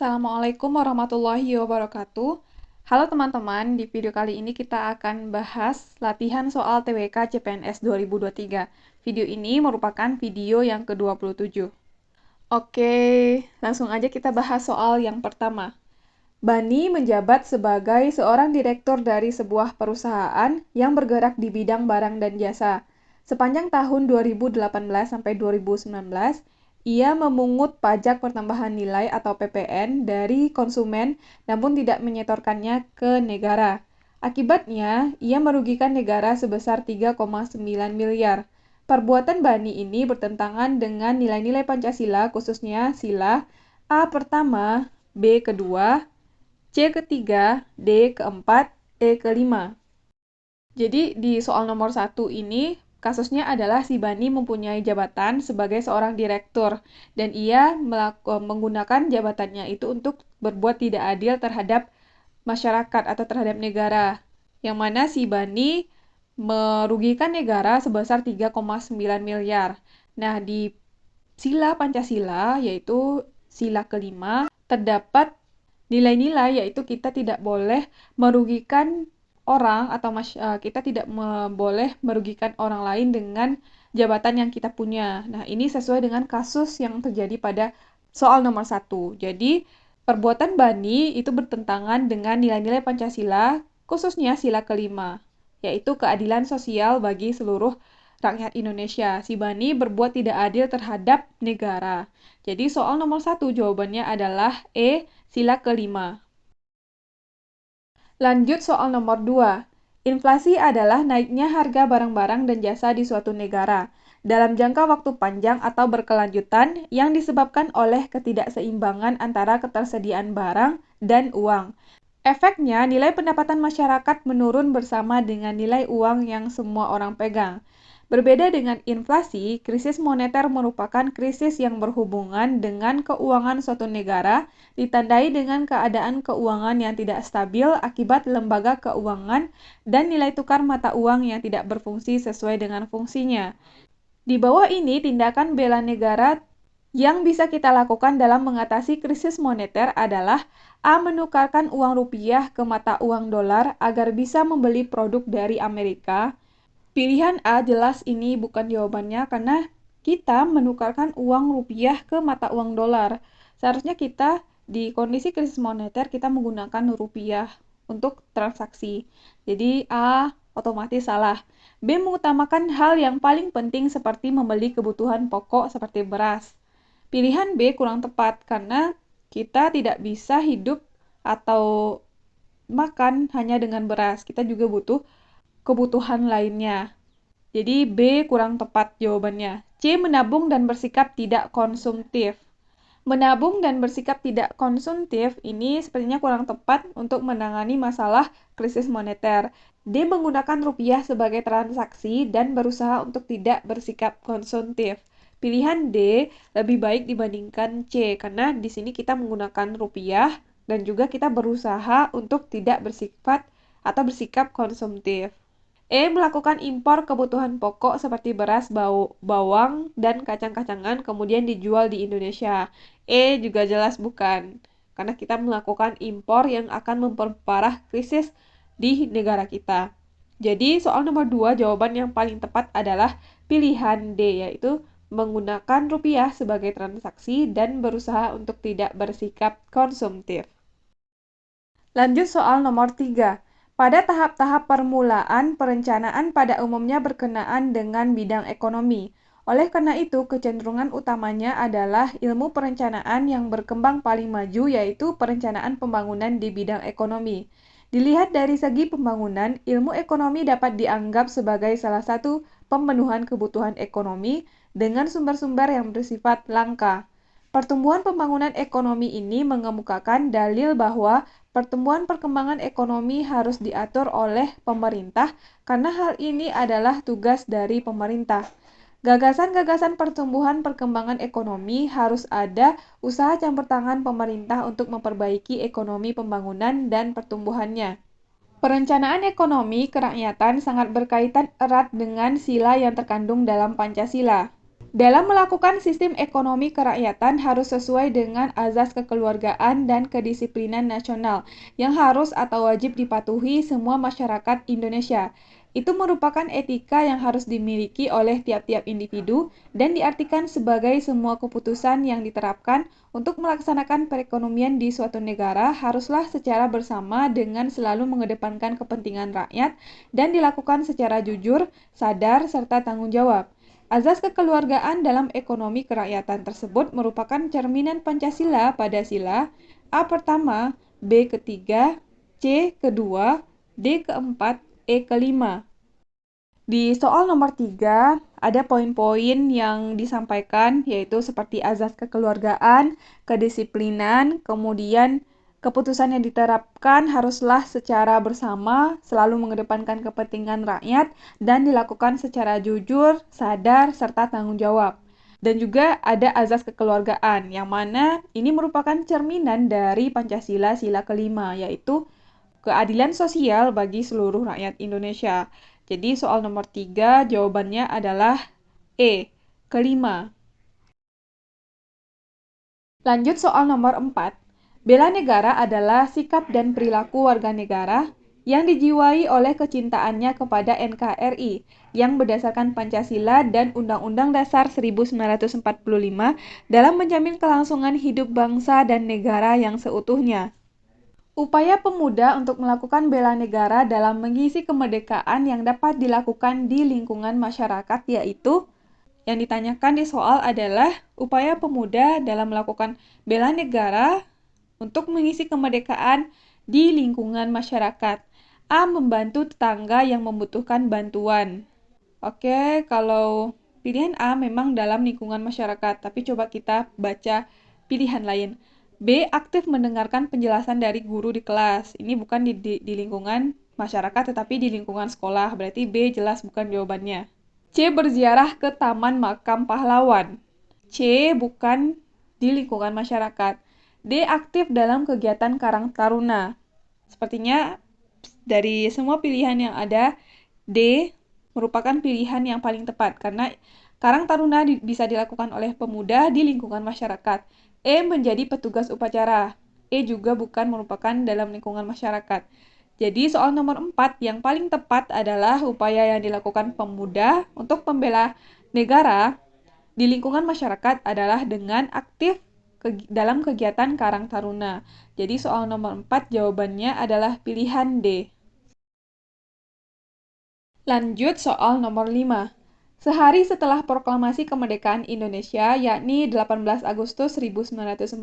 Assalamualaikum warahmatullahi wabarakatuh. Halo teman-teman, di video kali ini kita akan bahas latihan soal TWK CPNS 2023. Video ini merupakan video yang ke-27. Oke, langsung aja kita bahas soal yang pertama. Bani menjabat sebagai seorang direktur dari sebuah perusahaan yang bergerak di bidang barang dan jasa. Sepanjang tahun 2018 sampai 2019, ia memungut pajak pertambahan nilai atau PPN dari konsumen namun tidak menyetorkannya ke negara. Akibatnya, ia merugikan negara sebesar 3,9 miliar. Perbuatan Bani ini bertentangan dengan nilai-nilai Pancasila, khususnya sila A pertama, B kedua, C ketiga, D keempat, E kelima. Jadi di soal nomor 1 ini, kasusnya adalah si Bani mempunyai jabatan sebagai seorang direktur, dan ia menggunakan jabatannya itu untuk berbuat tidak adil terhadap masyarakat atau terhadap negara, yang mana si Bani merugikan negara sebesar 3,9 miliar. Nah, di sila Pancasila, yaitu sila kelima, terdapat nilai-nilai yaitu kita tidak boleh merugikan orang atau kita tidak boleh merugikan orang lain dengan jabatan yang kita punya. Nah, ini sesuai dengan kasus yang terjadi pada soal nomor 1. Jadi, perbuatan Bani itu bertentangan dengan nilai-nilai Pancasila, khususnya sila kelima, yaitu keadilan sosial bagi seluruh rakyat Indonesia. Si Bani berbuat tidak adil terhadap negara. Jadi soal nomor 1 jawabannya adalah E, sila kelima. Lanjut soal nomor 2. Inflasi adalah naiknya harga barang-barang dan jasa di suatu negara dalam jangka waktu panjang atau berkelanjutan yang disebabkan oleh ketidakseimbangan antara ketersediaan barang dan uang. Efeknya, nilai pendapatan masyarakat menurun bersama dengan nilai uang yang semua orang pegang. Berbeda dengan inflasi, krisis moneter merupakan krisis yang berhubungan dengan keuangan suatu negara, ditandai dengan keadaan keuangan yang tidak stabil akibat lembaga keuangan dan nilai tukar mata uang yang tidak berfungsi sesuai dengan fungsinya. Di bawah ini, tindakan bela negara yang bisa kita lakukan dalam mengatasi krisis moneter adalah A. Menukarkan uang rupiah ke mata uang dolar agar bisa membeli produk dari Amerika. Pilihan A jelas ini bukan jawabannya karena kita menukarkan uang rupiah ke mata uang dolar. Seharusnya kita di kondisi krisis moneter kita menggunakan rupiah untuk transaksi. Jadi A otomatis salah. B. Mengutamakan hal yang paling penting seperti membeli kebutuhan pokok seperti beras. Pilihan B kurang tepat karena kita tidak bisa hidup atau makan hanya dengan beras. Kita juga butuh kebutuhan lainnya. Jadi B kurang tepat jawabannya. C. Menabung dan bersikap tidak konsumtif. Menabung dan bersikap tidak konsumtif ini sepertinya kurang tepat untuk menangani masalah krisis moneter. D. Menggunakan rupiah sebagai transaksi dan berusaha untuk tidak bersikap konsumtif. Pilihan D lebih baik dibandingkan C, karena di sini kita menggunakan rupiah dan juga kita berusaha untuk tidak bersifat atau bersikap konsumtif. E. Melakukan impor kebutuhan pokok seperti beras, bawang, dan kacang-kacangan kemudian dijual di Indonesia. E juga jelas bukan, karena kita melakukan impor yang akan memperparah krisis di negara kita. Jadi soal nomor 2 jawaban yang paling tepat adalah pilihan D, yaitu menggunakan rupiah sebagai transaksi dan berusaha untuk tidak bersikap konsumtif. Lanjut soal nomor 3. Pada tahap-tahap permulaan, perencanaan pada umumnya berkenaan dengan bidang ekonomi. Oleh karena itu, kecenderungan utamanya adalah ilmu perencanaan yang berkembang paling maju, yaitu perencanaan pembangunan di bidang ekonomi. Dilihat dari segi pembangunan, ilmu ekonomi dapat dianggap sebagai salah satu pemenuhan kebutuhan ekonomi dengan sumber-sumber yang bersifat langka. Pertumbuhan pembangunan ekonomi ini mengemukakan dalil bahwa pertumbuhan perkembangan ekonomi harus diatur oleh pemerintah karena hal ini adalah tugas dari pemerintah. Gagasan-gagasan pertumbuhan perkembangan ekonomi harus ada usaha campur tangan pemerintah untuk memperbaiki ekonomi pembangunan dan pertumbuhannya. Perencanaan ekonomi kerakyatan sangat berkaitan erat dengan sila yang terkandung dalam Pancasila. Dalam melakukan sistem ekonomi kerakyatan harus sesuai dengan azas kekeluargaan dan kedisiplinan nasional yang harus atau wajib dipatuhi semua masyarakat Indonesia. Itu merupakan etika yang harus dimiliki oleh tiap-tiap individu dan diartikan sebagai semua keputusan yang diterapkan untuk melaksanakan perekonomian di suatu negara haruslah secara bersama dengan selalu mengedepankan kepentingan rakyat dan dilakukan secara jujur, sadar, serta tanggung jawab. Azas kekeluargaan dalam ekonomi kerakyatan tersebut merupakan cerminan Pancasila pada sila A pertama, B ketiga, C kedua, D keempat, E kelima. Di soal nomor 3, ada poin-poin yang disampaikan, yaitu seperti azas kekeluargaan, kedisiplinan, kemudian keputusan yang diterapkan haruslah secara bersama, selalu mengedepankan kepentingan rakyat, dan dilakukan secara jujur, sadar, serta tanggung jawab. Dan juga ada azas kekeluargaan, yang mana ini merupakan cerminan dari Pancasila sila kelima, yaitu keadilan sosial bagi seluruh rakyat Indonesia. Jadi soal nomor 3 jawabannya adalah E, kelima. Lanjut soal nomor 4. Bela negara adalah sikap dan perilaku warga negara yang dijiwai oleh kecintaannya kepada NKRI yang berdasarkan Pancasila dan Undang-Undang Dasar 1945 dalam menjamin kelangsungan hidup bangsa dan negara yang seutuhnya. Upaya pemuda untuk melakukan bela negara dalam mengisi kemerdekaan yang dapat dilakukan di lingkungan masyarakat yaitu yang ditanyakan di soal adalah upaya pemuda dalam melakukan bela negara untuk mengisi kemerdekaan di lingkungan masyarakat. A. Membantu tetangga yang membutuhkan bantuan. Oke, kalau pilihan A memang dalam lingkungan masyarakat, tapi coba kita baca pilihan lain. B. Aktif mendengarkan penjelasan dari guru di kelas. Ini bukan di lingkungan masyarakat, tetapi di lingkungan sekolah. Berarti B jelas bukan jawabannya. C. Berziarah ke Taman Makam Pahlawan. C. Bukan di lingkungan masyarakat. D. Aktif dalam kegiatan Karang Taruna. Sepertinya dari semua pilihan yang ada, D merupakan pilihan yang paling tepat karena Karang Taruna bisa dilakukan oleh pemuda di lingkungan masyarakat. E. Menjadi petugas upacara. E juga bukan merupakan dalam lingkungan masyarakat. Jadi soal nomor 4 yang paling tepat adalah upaya yang dilakukan pemuda untuk membela negara di lingkungan masyarakat adalah dengan aktif dalam kegiatan Karang Taruna. Jadi soal nomor 4 jawabannya adalah pilihan D. Lanjut soal nomor 5. Sehari setelah proklamasi kemerdekaan Indonesia, yakni 18 Agustus 1945,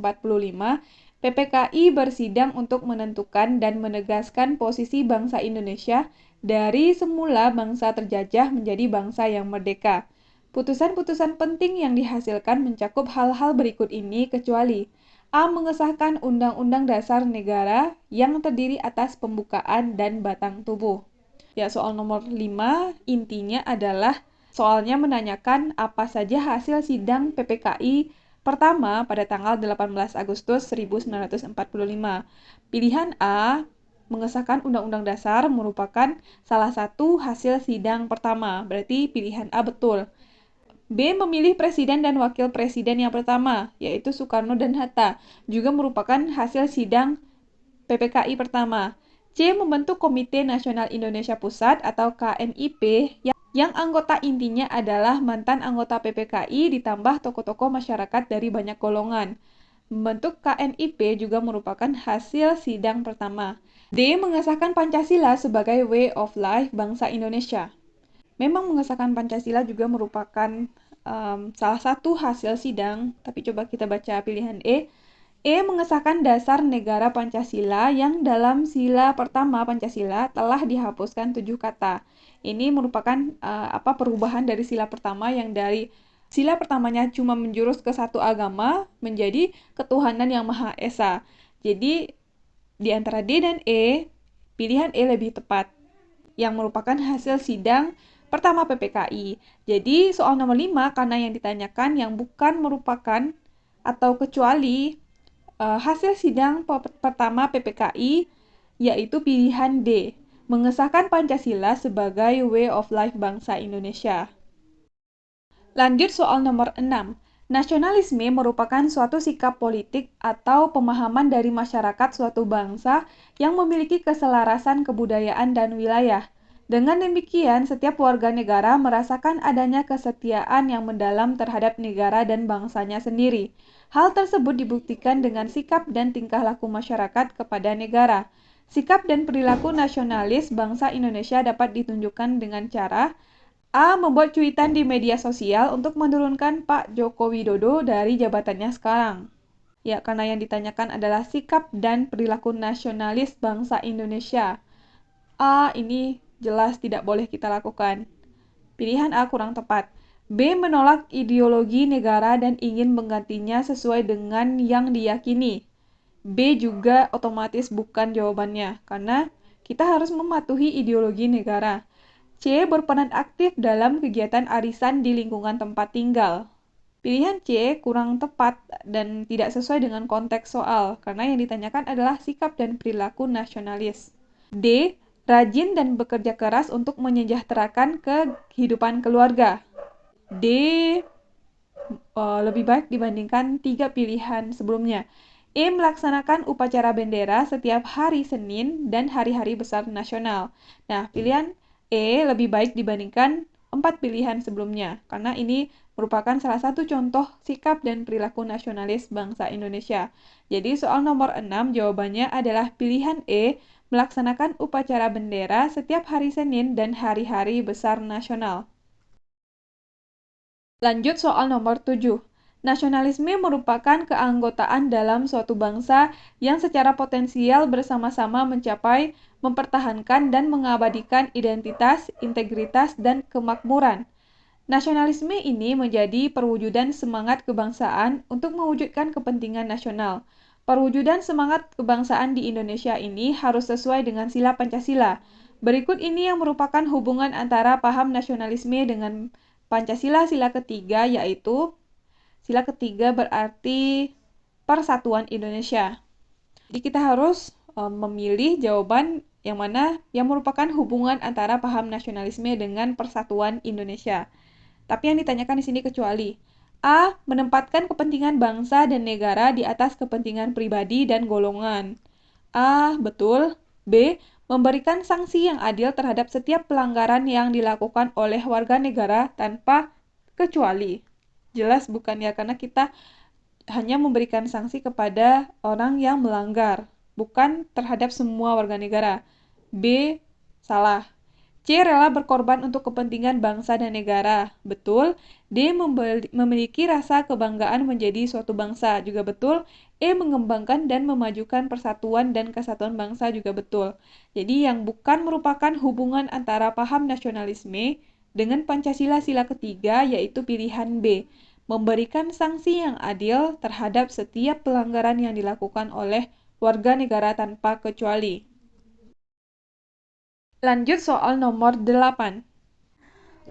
PPKI bersidang untuk menentukan dan menegaskan posisi bangsa Indonesia dari semula bangsa terjajah menjadi bangsa yang merdeka. Putusan-putusan penting yang dihasilkan mencakup hal-hal berikut ini kecuali A. Mengesahkan Undang-Undang Dasar Negara yang terdiri atas pembukaan dan batang tubuh. Ya, soal nomor 5 intinya adalah soalnya menanyakan apa saja hasil sidang PPKI pertama pada tanggal 18 Agustus 1945. Pilihan A, mengesahkan Undang-Undang Dasar merupakan salah satu hasil sidang pertama, berarti pilihan A betul. B. Memilih presiden dan wakil presiden yang pertama, yaitu Soekarno dan Hatta, juga merupakan hasil sidang PPKI pertama. C. Membentuk Komite Nasional Indonesia Pusat atau KNIP yang anggota intinya adalah mantan anggota PPKI ditambah tokoh-tokoh masyarakat dari banyak golongan. Membentuk KNIP juga merupakan hasil sidang pertama. D. Mengesahkan Pancasila sebagai way of life bangsa Indonesia. Memang mengesahkan Pancasila juga merupakan salah satu hasil sidang, tapi coba kita baca pilihan E. E. Mengesahkan dasar negara Pancasila yang dalam sila pertama Pancasila telah dihapuskan 7 kata. Ini merupakan perubahan dari sila pertama yang dari sila pertamanya cuma menjurus ke satu agama menjadi ketuhanan yang Maha Esa. Jadi di antara D dan E, pilihan E lebih tepat yang merupakan hasil sidang pertama PPKI. Jadi soal nomor 5 karena yang ditanyakan yang bukan merupakan atau kecuali hasil sidang pertama PPKI yaitu pilihan D, mengesahkan Pancasila sebagai way of life bangsa Indonesia. Lanjut soal nomor 6. Nasionalisme merupakan suatu sikap politik atau pemahaman dari masyarakat suatu bangsa yang memiliki keselarasan kebudayaan dan wilayah. Dengan demikian, setiap warga negara merasakan adanya kesetiaan yang mendalam terhadap negara dan bangsanya sendiri. Hal tersebut dibuktikan dengan sikap dan tingkah laku masyarakat kepada negara. Sikap dan perilaku nasionalis bangsa Indonesia dapat ditunjukkan dengan cara A. Membuat cuitan di media sosial untuk menurunkan Pak Joko Widodo dari jabatannya sekarang. Ya, karena yang ditanyakan adalah sikap dan perilaku nasionalis bangsa Indonesia. A. Ini jelas tidak boleh kita lakukan. Pilihan A kurang tepat. B. Menolak ideologi negara dan ingin menggantinya sesuai dengan yang diyakini. B juga otomatis bukan jawabannya, karena kita harus mematuhi ideologi negara. C. Berperan aktif dalam kegiatan arisan di lingkungan tempat tinggal. Pilihan C kurang tepat dan tidak sesuai dengan konteks soal, karena yang ditanyakan adalah sikap dan perilaku nasionalis. D. Rajin dan bekerja keras untuk menyejahterakan kehidupan keluarga. D. Lebih baik dibandingkan 3 pilihan sebelumnya. E. Melaksanakan upacara bendera setiap hari Senin dan hari-hari besar nasional. Nah, pilihan E lebih baik dibandingkan 4 pilihan sebelumnya, karena ini merupakan salah satu contoh sikap dan perilaku nasionalis bangsa Indonesia. Jadi soal nomor 6 jawabannya adalah pilihan E, melaksanakan upacara bendera setiap hari Senin dan hari-hari besar nasional. Lanjut soal nomor 7. Nasionalisme merupakan keanggotaan dalam suatu bangsa yang secara potensial bersama-sama mencapai, mempertahankan, dan mengabadikan identitas, integritas, dan kemakmuran. Nasionalisme ini menjadi perwujudan semangat kebangsaan untuk mewujudkan kepentingan nasional. Perwujudan semangat kebangsaan di Indonesia ini harus sesuai dengan sila Pancasila. Berikut ini yang merupakan hubungan antara paham nasionalisme dengan Pancasila sila ketiga, yaitu sila ketiga berarti Persatuan Indonesia. Jadi kita harus memilih jawaban yang mana yang merupakan hubungan antara paham nasionalisme dengan Persatuan Indonesia. Tapi yang ditanyakan di sini kecuali A. Menempatkan kepentingan bangsa dan negara di atas kepentingan pribadi dan golongan. A. Betul. B. Memberikan sanksi yang adil terhadap setiap pelanggaran yang dilakukan oleh warga negara tanpa kecuali. Jelas bukan ya, karena kita hanya memberikan sanksi kepada orang yang melanggar, bukan terhadap semua warga negara. B. Salah. C. Rela berkorban untuk kepentingan bangsa dan negara. Betul. D. Memiliki rasa kebanggaan menjadi suatu bangsa. Juga betul. E. Mengembangkan dan memajukan persatuan dan kesatuan bangsa. Juga betul. Jadi yang bukan merupakan hubungan antara paham nasionalisme dengan Pancasila sila ketiga yaitu pilihan B. Memberikan sanksi yang adil terhadap setiap pelanggaran yang dilakukan oleh warga negara tanpa kecuali. Lanjut soal nomor 8.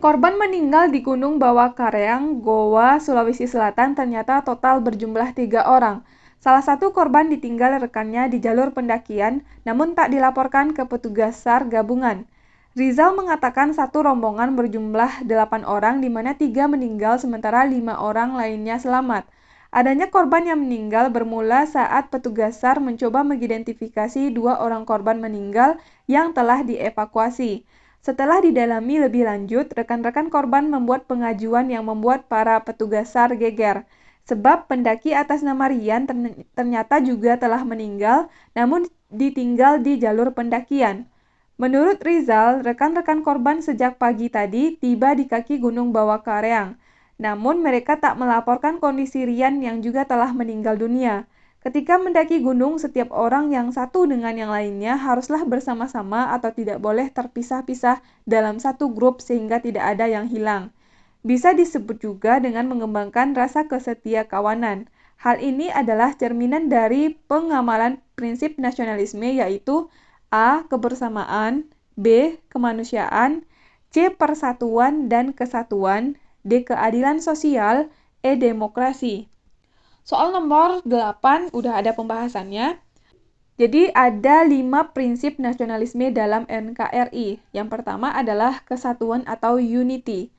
Korban meninggal di Gunung Bawah Kareang, Goa, Sulawesi Selatan ternyata total berjumlah 3 orang. Salah satu korban ditinggal rekannya di jalur pendakian, namun tak dilaporkan ke petugas SAR gabungan. Rizal mengatakan satu rombongan berjumlah 8 orang, di mana 3 meninggal sementara 5 orang lainnya selamat. Adanya korban yang meninggal bermula saat petugas SAR mencoba mengidentifikasi 2 orang korban meninggal yang telah dievakuasi. Setelah didalami lebih lanjut, rekan-rekan korban membuat pengajuan yang membuat para petugas SAR geger. Sebab pendaki atas nama Rian ternyata juga telah meninggal, namun ditinggal di jalur pendakian. Menurut Rizal, rekan-rekan korban sejak pagi tadi tiba di kaki Gunung Bawah Kareang. Namun mereka tak melaporkan kondisi Rian yang juga telah meninggal dunia. Ketika mendaki gunung, setiap orang yang satu dengan yang lainnya haruslah bersama-sama atau tidak boleh terpisah-pisah dalam satu grup sehingga tidak ada yang hilang. Bisa disebut juga dengan mengembangkan rasa kesetiakawanan. Hal ini adalah cerminan dari pengamalan prinsip nasionalisme yaitu A. Kebersamaan, B. Kemanusiaan, C. Persatuan dan kesatuan, D. Keadilan sosial, E. Demokrasi. Soal nomor 8 udah ada pembahasannya. Jadi ada 5 prinsip nasionalisme dalam NKRI. Yang pertama adalah kesatuan atau unity.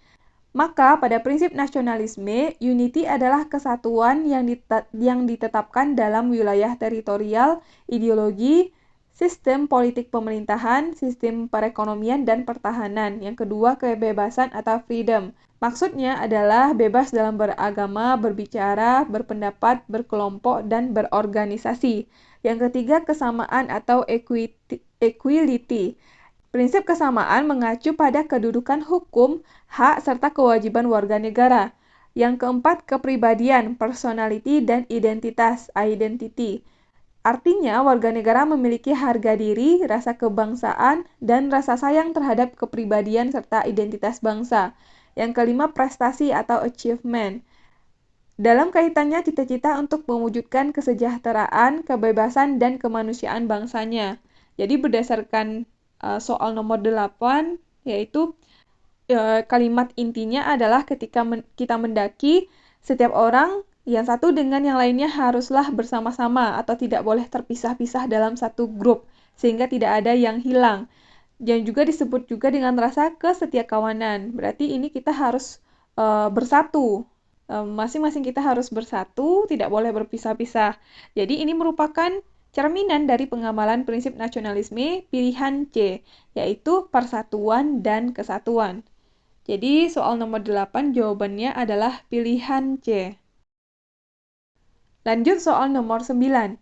Maka pada prinsip nasionalisme, unity adalah kesatuan yang ditetapkan dalam wilayah teritorial, ideologi, sistem politik pemerintahan, sistem perekonomian, dan pertahanan. Yang kedua, kebebasan atau freedom. Maksudnya adalah bebas dalam beragama, berbicara, berpendapat, berkelompok, dan berorganisasi. Yang ketiga, kesamaan atau equality. Prinsip kesamaan mengacu pada kedudukan hukum, hak, serta kewajiban warga negara. Yang keempat, kepribadian, personality, dan identitas, identity. Artinya, warga negara memiliki harga diri, rasa kebangsaan, dan rasa sayang terhadap kepribadian serta identitas bangsa. Yang kelima, prestasi atau achievement. Dalam kaitannya cita-cita untuk mewujudkan kesejahteraan, kebebasan, dan kemanusiaan bangsanya. Jadi berdasarkan soal nomor 8, yaitu kalimat intinya adalah ketika kita mendaki, setiap orang yang satu dengan yang lainnya haruslah bersama-sama atau tidak boleh terpisah-pisah dalam satu grup, sehingga tidak ada yang hilang. Dan juga disebut juga dengan rasa kesetiakawanan. Berarti ini kita harus bersatu. Masing-masing kita harus bersatu, tidak boleh berpisah-pisah. Jadi ini merupakan cerminan dari pengamalan prinsip nasionalisme pilihan C, yaitu persatuan dan kesatuan. Jadi soal nomor 8 jawabannya adalah pilihan C. Lanjut soal nomor 9.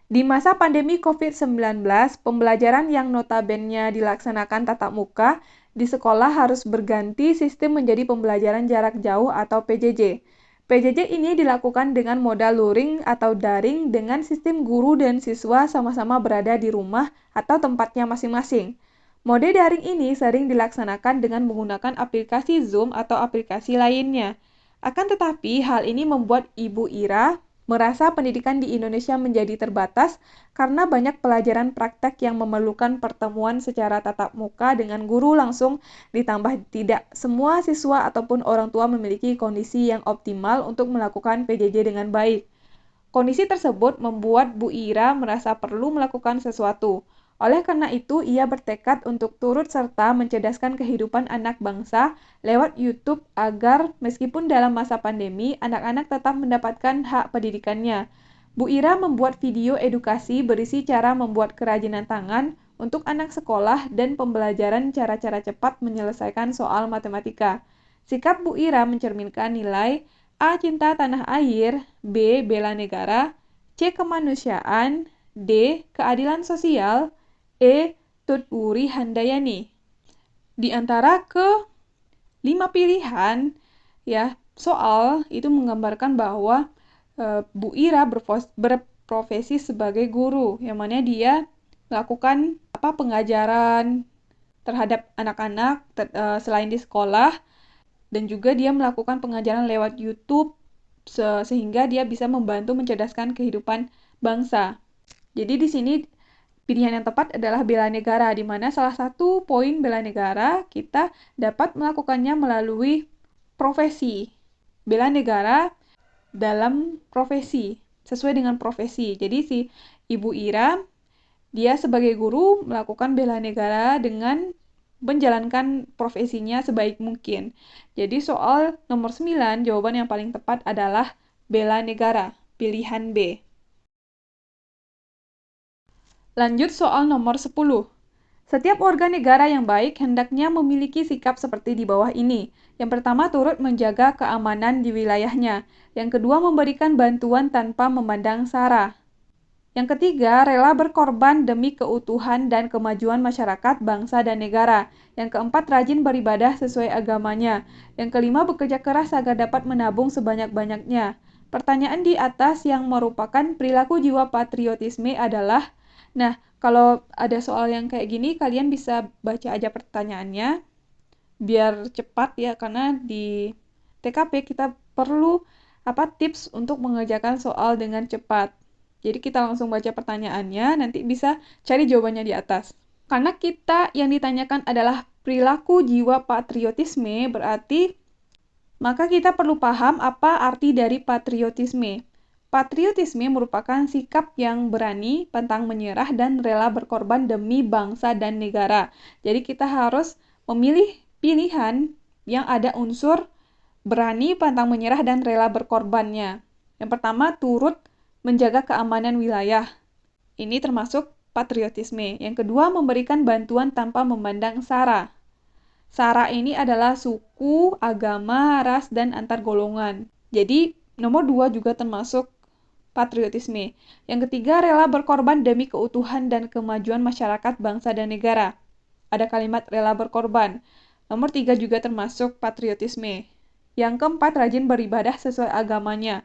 Di masa pandemi COVID-19, pembelajaran yang notabene dilaksanakan tatap muka di sekolah harus berganti sistem menjadi pembelajaran jarak jauh atau PJJ. PJJ ini dilakukan dengan modal luring atau daring dengan sistem guru dan siswa sama-sama berada di rumah atau tempatnya masing-masing. Mode daring ini sering dilaksanakan dengan menggunakan aplikasi Zoom atau aplikasi lainnya. Akan tetapi, hal ini membuat Ibu Ira merasa pendidikan di Indonesia menjadi terbatas karena banyak pelajaran praktek yang memerlukan pertemuan secara tatap muka dengan guru langsung, ditambah tidak semua siswa ataupun orang tua memiliki kondisi yang optimal untuk melakukan PJJ dengan baik. Kondisi tersebut membuat Bu Ira merasa perlu melakukan sesuatu. Oleh karena itu, ia bertekad untuk turut serta mencerdaskan kehidupan anak bangsa lewat YouTube agar meskipun dalam masa pandemi, anak-anak tetap mendapatkan hak pendidikannya. Bu Ira membuat video edukasi berisi cara membuat kerajinan tangan untuk anak sekolah dan pembelajaran cara-cara cepat menyelesaikan soal matematika. Sikap Bu Ira mencerminkan nilai A. Cinta tanah air, B. Bela negara, C. Kemanusiaan, D. Keadilan sosial, E. Tutwuri Handayani. Di antara ke-5 pilihan, ya, soal itu menggambarkan bahwa Bu Ira berprofesi sebagai guru, yang mana dia melakukan pengajaran terhadap anak-anak selain di sekolah, dan juga dia melakukan pengajaran lewat YouTube sehingga dia bisa membantu mencerdaskan kehidupan bangsa. Jadi di sini pilihan yang tepat adalah bela negara, di mana salah satu poin bela negara kita dapat melakukannya melalui profesi. Bela negara dalam profesi, sesuai dengan profesi. Jadi si Ibu Ira, dia sebagai guru melakukan bela negara dengan menjalankan profesinya sebaik mungkin. Jadi soal nomor 9, jawaban yang paling tepat adalah bela negara, pilihan B. Lanjut soal nomor 10. Setiap warga negara yang baik hendaknya memiliki sikap seperti di bawah ini. Yang pertama, turut menjaga keamanan di wilayahnya. Yang kedua, memberikan bantuan tanpa memandang sara. Yang ketiga, rela berkorban demi keutuhan dan kemajuan masyarakat, bangsa, dan negara. Yang keempat, rajin beribadah sesuai agamanya. Yang kelima, bekerja keras agar dapat menabung sebanyak-banyaknya. Pertanyaan di atas yang merupakan perilaku jiwa patriotisme adalah, nah, kalau ada soal yang kayak gini, kalian bisa baca aja pertanyaannya, biar cepat ya, karena di TKP kita perlu tips untuk mengerjakan soal dengan cepat. Jadi kita langsung baca pertanyaannya, nanti bisa cari jawabannya di atas. Karena kita yang ditanyakan adalah perilaku jiwa patriotisme, berarti maka kita perlu paham apa arti dari patriotisme. Patriotisme merupakan sikap yang berani, pantang menyerah, dan rela berkorban demi bangsa dan negara. Jadi kita harus memilih pilihan yang ada unsur berani, pantang menyerah, dan rela berkorbannya. Yang pertama, turut menjaga keamanan wilayah. Ini termasuk patriotisme. Yang kedua, memberikan bantuan tanpa memandang sara. Sara ini adalah suku, agama, ras, dan antar golongan. Jadi, nomor 2 juga termasuk patriotisme. Yang ketiga, rela berkorban demi keutuhan dan kemajuan masyarakat, bangsa, dan negara. Ada kalimat rela berkorban. Nomor 3 juga termasuk patriotisme. Yang keempat, rajin beribadah sesuai agamanya.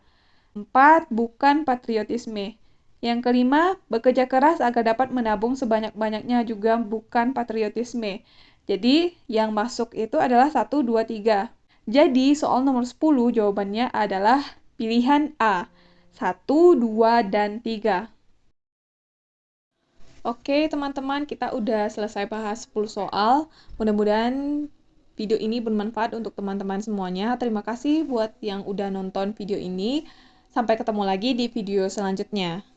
4, bukan patriotisme. Yang kelima, bekerja keras agar dapat menabung sebanyak-banyaknya, juga bukan patriotisme. Jadi, yang masuk itu adalah 1, 2, 3. Jadi, soal nomor 10 jawabannya adalah pilihan A. 1, 2, dan 3. Oke, teman-teman, kita udah selesai bahas 10 soal. Mudah-mudahan video ini bermanfaat untuk teman-teman semuanya. Terima kasih buat yang udah nonton video ini. Sampai ketemu lagi di video selanjutnya.